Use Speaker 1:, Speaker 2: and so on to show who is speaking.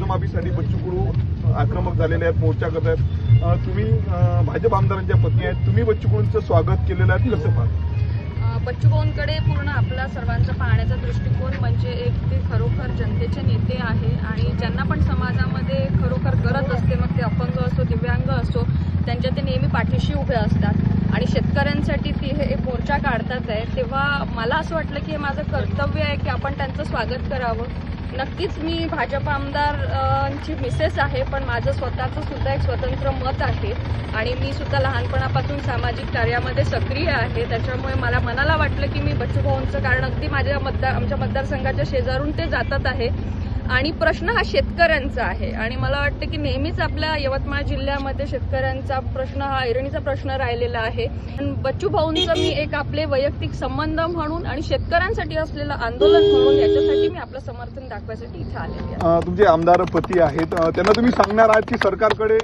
Speaker 1: कर्जमाफीसाठी बच्चू कडू आक्रमक झालेले आहेत, मोर्चा करत आहेत. तुम्ही भाजप आमदारांच्या पत्नी आहेत, तुम्ही बच्चू कडूंचं स्वागत केलेलं आहे, कसं पाहता?
Speaker 2: बच्चू कडूंकडे पूर्ण आपला सर्वांचा पाहण्याचा दृष्टिकोन म्हणजे एक ते खरोखर जनतेचे नेते आहे आणि ज्यांना पण समाजामध्ये खरोखर गरज असते, मग ते अपंग असो दिव्यांग असो, त्यांच्या ते नेहमी पाठीशी उभे असतात आणि शेतकऱ्यांसाठी ते हे मोर्चा काढतात आहे. तेव्हा मला असं वाटलं की हे माझं कर्तव्य आहे की आपण त्यांचं स्वागत करावं. नक्कीच मी भाजप आमदारांची मिसेस आहे, पण माझं स्वतःचं सुद्धा एक स्वतंत्र मत आहे आणि मी सुद्धा लहानपणापासून सामाजिक कार्यामध्ये सक्रिय आहे. त्याच्यामुळे मला मनाला वाटलं की मी बच्चू भाऊंचं, कारण अगदी आमच्या मतदारसंघाच्या शेजारून ते जातात आहे आणि प्रश्न हा शेतकऱ्यांचा आहे आणि मला वाटतं की नेहमीच आपल्या यवतमाळ जिल्ह्यामध्ये शेतकऱ्यांचा प्रश्न हा ऐरणीचा प्रश्न राहिलेला आहे. बच्चू भाऊंचं मी एक आपले वैयक्तिक संबंध म्हणून आणि शेतकऱ्यांसाठी असलेलं आंदोलन म्हणून याच्यासाठी मी आपलं समर्थन दाखवायसाठी इथे आलेले आहे.
Speaker 1: तुमचे आमदार पती आहेत, त्यांना तुम्ही सांगणार आहात की सरकारकडे